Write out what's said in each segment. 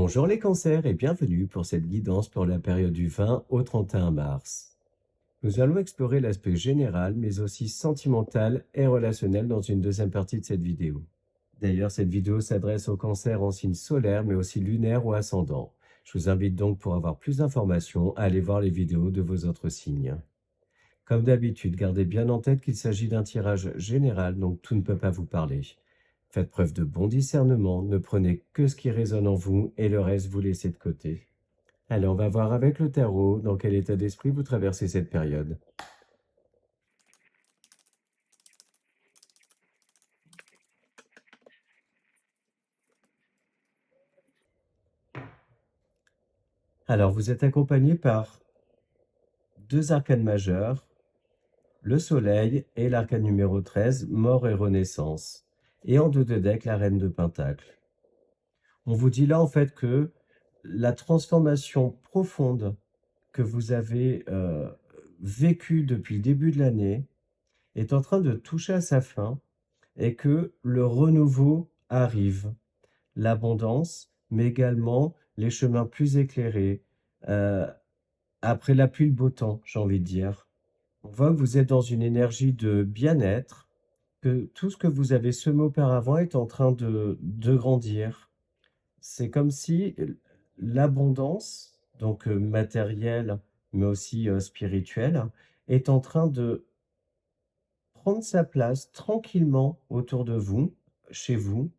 Bonjour les cancers et bienvenue pour cette guidance pour la période du 20 au 31 mars. Nous allons explorer l'aspect général mais aussi sentimental et relationnel dans une deuxième partie de cette vidéo. D'ailleurs, cette vidéo s'adresse aux cancers en signe solaire mais aussi lunaire ou ascendant. Je vous invite donc pour avoir plus d'informations à aller voir les vidéos de vos autres signes. Comme d'habitude, gardez bien en tête qu'il s'agit d'un tirage général, donc tout ne peut pas vous parler. Faites preuve de bon discernement, ne prenez que ce qui résonne en vous et le reste vous laissez de côté. Allez, on va voir avec le tarot dans quel état d'esprit vous traversez cette période. Alors, vous êtes accompagné par deux arcanes majeures, le soleil et l'arcane numéro 13, mort et renaissance. Et en dos de deck, la reine de Pentacle. On vous dit là en fait que la transformation profonde que vous avez vécue depuis le début de l'année est en train de toucher à sa fin et que le renouveau arrive, l'abondance, mais également les chemins plus éclairés, euh, après la pluie, le beau temps, j'ai envie de dire. On voit que vous êtes dans une énergie de bien-être, que tout ce que vous avez semé auparavant est en train de grandir. C'est comme si l'abondance, donc matérielle, mais aussi spirituelle, est en train de prendre sa place tranquillement autour de vous, chez vous,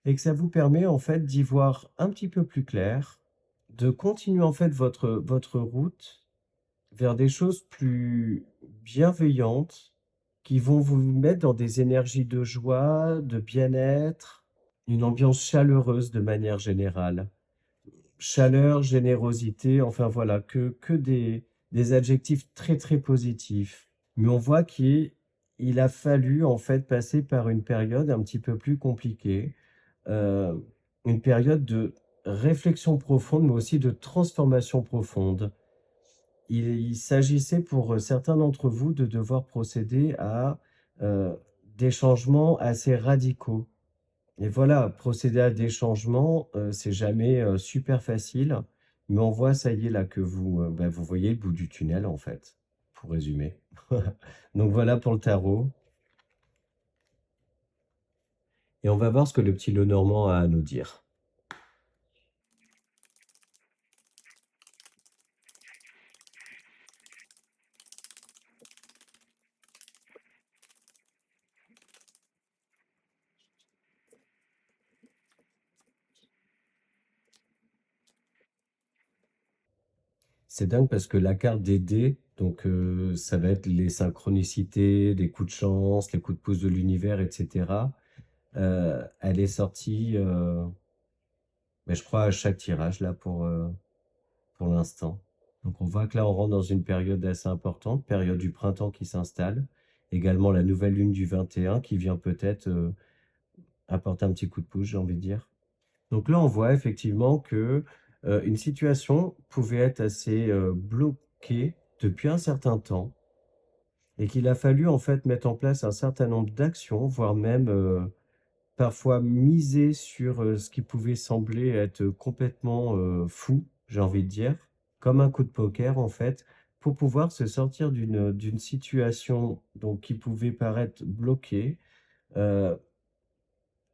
et que ça vous permet en fait d'y voir un petit peu plus clair, de continuer en fait votre route vers des choses plus bienveillantes qui vont vous mettre dans des énergies de joie, de bien-être, une ambiance chaleureuse de manière générale. Chaleur, générosité, enfin voilà, que des adjectifs très très positifs. Mais on voit qu'il a fallu en fait passer par une période un petit peu plus compliquée, euh, une période de réflexion profonde, mais aussi de transformation profonde. Il s'agissait pour certains d'entre vous de devoir procéder à euh, des changements assez radicaux. Et voilà, procéder à des changements, c'est jamais super facile, mais on voit, ça y est, là, que vous voyez le bout du tunnel, en fait, pour résumer. Donc voilà pour le tarot. Et on va voir ce que le petit Lenormand a à nous dire. C'est dingue parce que la carte des dés, donc ça va être les synchronicités, les coups de chance, les coups de pouce de l'univers, etc. Elle est sortie, mais je crois, à chaque tirage, là, pour l'instant. Donc on voit que là, on rentre dans une période assez importante, période du printemps qui s'installe. Également la nouvelle lune du 21 qui vient peut-être apporter un petit coup de pouce, j'ai envie de dire. Donc là, on voit effectivement que une situation pouvait être assez bloquée depuis un certain temps et qu'il a fallu en fait mettre en place un certain nombre d'actions, voire même parfois miser sur ce qui pouvait sembler être complètement fou, j'ai envie de dire, comme un coup de poker en fait, pour pouvoir se sortir d'une situation donc, qui pouvait paraître bloquée, euh,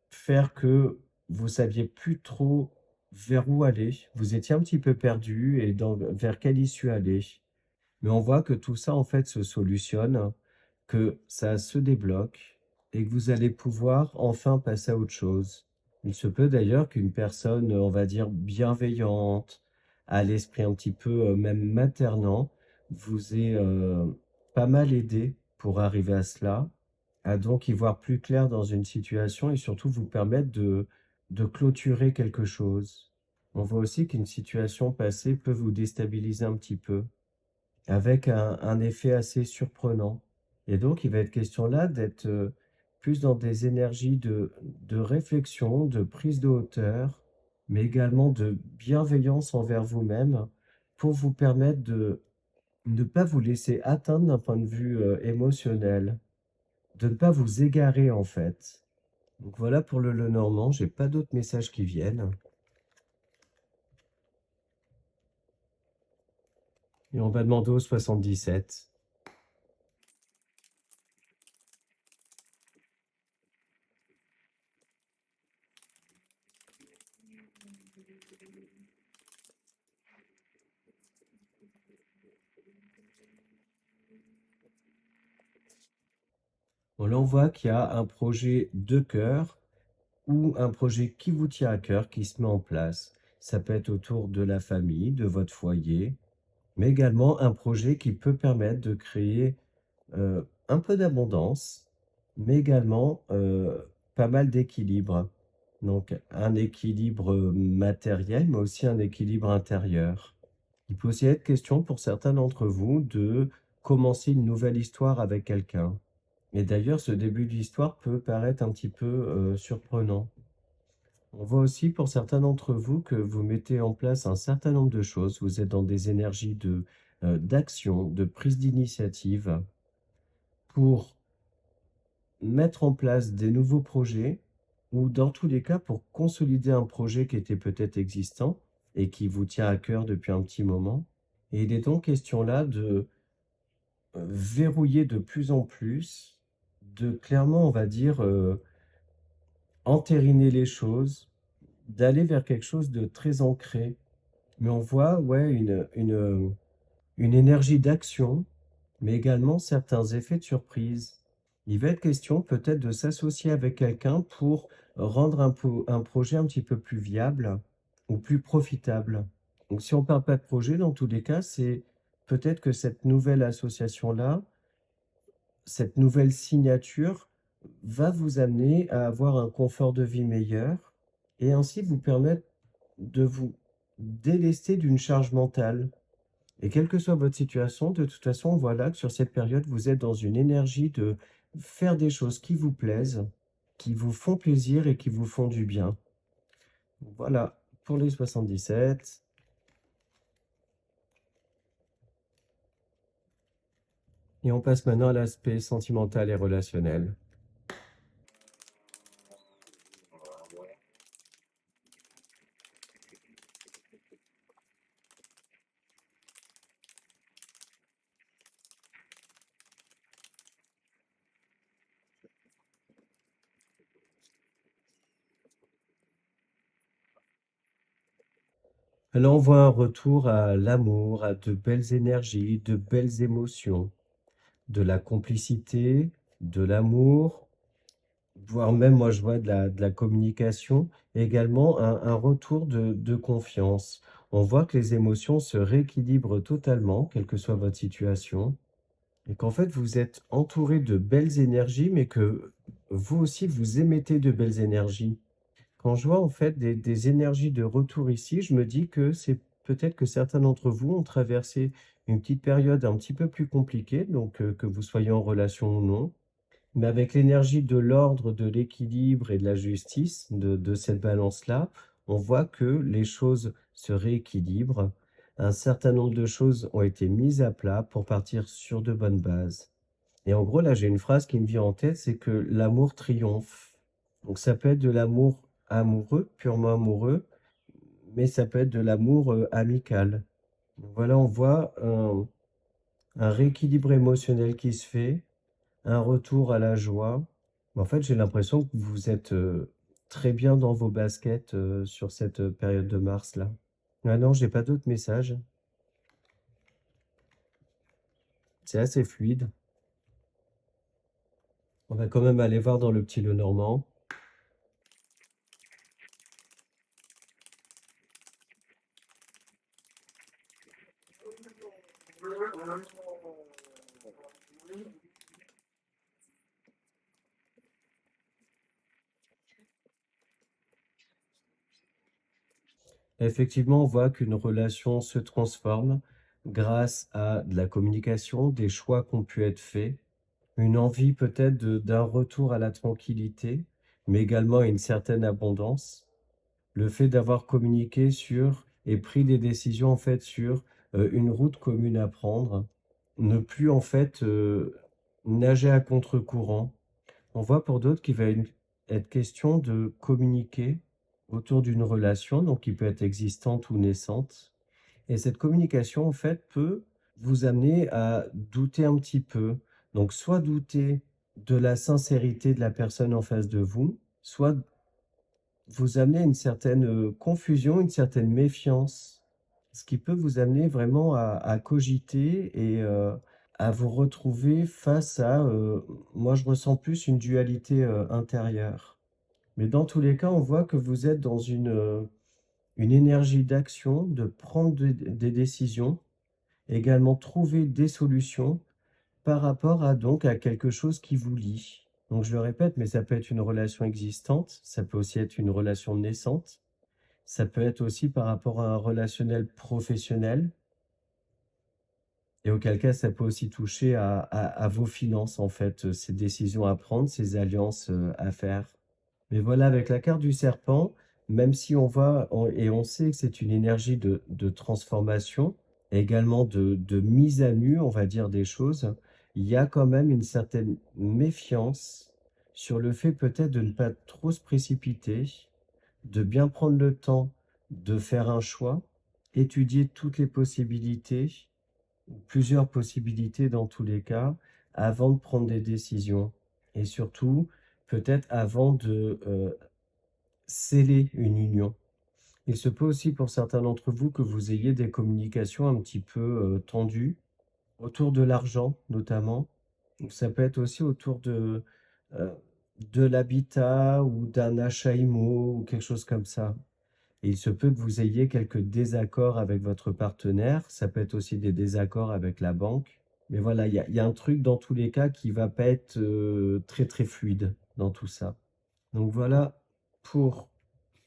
faire que vous saviez plus trop vers où aller, vous étiez un petit peu perdu et vers quelle issue aller. Mais on voit que tout ça en fait se solutionne, que ça se débloque et que vous allez pouvoir enfin passer à autre chose. Il se peut d'ailleurs qu'une personne, on va dire, bienveillante, à l'esprit un petit peu même maternant, vous ait pas mal aidé pour arriver à cela, à donc y voir plus clair dans une situation et surtout vous permettre de clôturer quelque chose. On voit aussi qu'une situation passée peut vous déstabiliser un petit peu avec un effet assez surprenant. Et donc, il va être question là d'être plus dans des énergies de réflexion, de prise de hauteur, mais également de bienveillance envers vous-même pour vous permettre de ne pas vous laisser atteindre d'un point de vue émotionnel, de ne pas vous égarer en fait. Donc voilà pour le Lenormand, j'ai pas d'autres messages qui viennent. Et on va demander au 77. Bon, là, on voit qu'il y a un projet de cœur ou un projet qui vous tient à cœur qui se met en place. Ça peut être autour de la famille, de votre foyer, mais également un projet qui peut permettre de créer un peu d'abondance, mais également pas mal d'équilibre. Donc un équilibre matériel, mais aussi un équilibre intérieur. Il peut aussi être question pour certains d'entre vous de commencer une nouvelle histoire avec quelqu'un. Et d'ailleurs, ce début d'histoire peut paraître un petit peu surprenant. On voit aussi pour certains d'entre vous que vous mettez en place un certain nombre de choses. Vous êtes dans des énergies d'action, de prise d'initiative pour mettre en place des nouveaux projets ou dans tous les cas pour consolider un projet qui était peut-être existant et qui vous tient à cœur depuis un petit moment. Et il est donc question là de verrouiller de plus en plus, de clairement, on va dire, entériner les choses, d'aller vers quelque chose de très ancré. Mais on voit, ouais, une énergie d'action, mais également certains effets de surprise. Il va être question peut-être de s'associer avec quelqu'un pour rendre un projet un petit peu plus viable ou plus profitable. Donc si on ne parle pas de projet, dans tous les cas, c'est peut-être que cette nouvelle association-là, cette nouvelle signature va vous amener à avoir un confort de vie meilleur et ainsi vous permettre de vous délester d'une charge mentale. Et quelle que soit votre situation, de toute façon, voilà que sur cette période, vous êtes dans une énergie de faire des choses qui vous plaisent, qui vous font plaisir et qui vous font du bien. Voilà pour les 77. Et on passe maintenant à l'aspect sentimental et relationnel. Là, on voit un retour à l'amour, à de belles énergies, de belles émotions, de la complicité, de l'amour, voire même, moi, je vois de la communication, et également un retour de confiance. On voit que les émotions se rééquilibrent totalement, quelle que soit votre situation, et qu'en fait, vous êtes entouré de belles énergies, mais que vous aussi, vous émettez de belles énergies. Quand je vois en fait des énergies de retour ici, je me dis que c'est peut-être que certains d'entre vous ont traversé une petite période un petit peu plus compliquée, donc que vous soyez en relation ou non. Mais avec l'énergie de l'ordre, de l'équilibre et de la justice, de cette balance-là, on voit que les choses se rééquilibrent. Un certain nombre de choses ont été mises à plat pour partir sur de bonnes bases. Et en gros, là, j'ai une phrase qui me vient en tête, c'est que l'amour triomphe. Donc ça peut être de l'amour amoureux, purement amoureux, mais ça peut être de l'amour amical. Donc voilà, on voit un rééquilibre émotionnel qui se fait, un retour à la joie. En fait, j'ai l'impression que vous êtes très bien dans vos baskets sur cette période de mars là. Ah non, j'ai pas d'autres messages. C'est assez fluide. On va quand même aller voir dans le petit Lenormand. Effectivement, on voit qu'une relation se transforme grâce à de la communication, des choix qui ont pu être faits, une envie peut-être d'un retour à la tranquillité, mais également à une certaine abondance. Le fait d'avoir communiqué sur et pris des décisions en fait sur une route commune à prendre, ne plus en fait nager à contre-courant. On voit pour d'autres qu'il va être question de communiquer autour d'une relation, donc qui peut être existante ou naissante. Et cette communication, en fait, peut vous amener à douter un petit peu. Donc, soit douter de la sincérité de la personne en face de vous, soit vous amener à une certaine confusion, une certaine méfiance, ce qui peut vous amener vraiment à cogiter et à vous retrouver face à, moi je ressens plus une dualité intérieure. Mais dans tous les cas, on voit que vous êtes dans une énergie d'action, de prendre des décisions, également trouver des solutions par rapport à donc à quelque chose qui vous lie. Donc je le répète, mais ça peut être une relation existante, ça peut aussi être une relation naissante, ça peut être aussi par rapport à un relationnel professionnel, et auquel cas ça peut aussi toucher à vos finances en fait, ces décisions à prendre, ces alliances à faire. Mais voilà, avec la carte du serpent, même si et on sait que c'est une énergie de transformation, également de mise à nu, on va dire des choses, il y a quand même une certaine méfiance sur le fait peut-être de ne pas trop se précipiter, de bien prendre le temps de faire un choix, étudier toutes les possibilités, plusieurs possibilités dans tous les cas, avant de prendre des décisions. Et surtout, peut-être avant de sceller une union. Il se peut aussi pour certains d'entre vous que vous ayez des communications un petit peu tendues, autour de l'argent notamment. Donc, ça peut être aussi autour euh, de l'habitat ou d'un achat IMO ou quelque chose comme ça. Et il se peut que vous ayez quelques désaccords avec votre partenaire. Ça peut être aussi des désaccords avec la banque. Mais voilà, il y a un truc dans tous les cas qui va pas être très très fluide dans tout ça. Donc voilà pour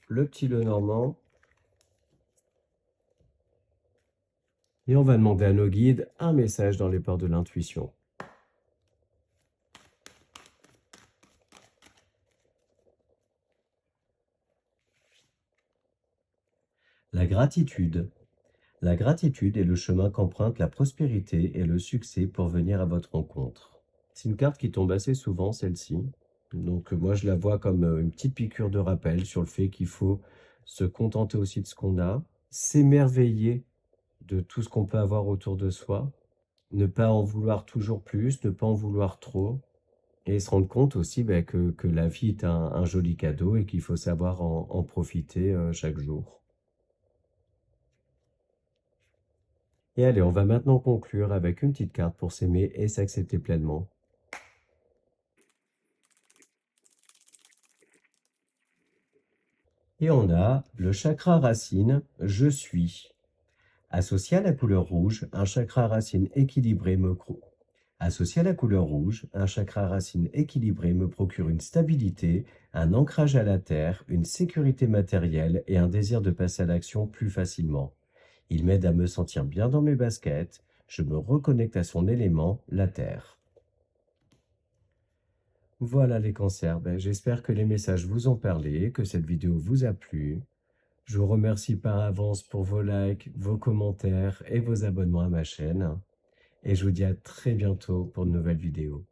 le petit Lenormand. Et on va demander à nos guides un message dans les ports de l'intuition. La gratitude. La gratitude est le chemin qu'emprunte la prospérité et le succès pour venir à votre rencontre. C'est une carte qui tombe assez souvent, celle-ci. Donc moi, je la vois comme une petite piqûre de rappel sur le fait qu'il faut se contenter aussi de ce qu'on a, s'émerveiller de tout ce qu'on peut avoir autour de soi, ne pas en vouloir toujours plus, ne pas en vouloir trop, et se rendre compte aussi que la vie est un joli cadeau et qu'il faut savoir en profiter chaque jour. Et allez, on va maintenant conclure avec une petite carte pour s'aimer et s'accepter pleinement. Et on a le chakra racine, je suis. Associé à la couleur rouge, un chakra racine équilibré Associé à la couleur rouge, un chakra racine équilibré me procure une stabilité, un ancrage à la terre, une sécurité matérielle et un désir de passer à l'action plus facilement. Il m'aide à me sentir bien dans mes baskets, je me reconnecte à son élément, la terre. Voilà les cancers, j'espère que les messages vous ont parlé, que cette vidéo vous a plu. Je vous remercie par avance pour vos likes, vos commentaires et vos abonnements à ma chaîne. Et je vous dis à très bientôt pour de nouvelles vidéos.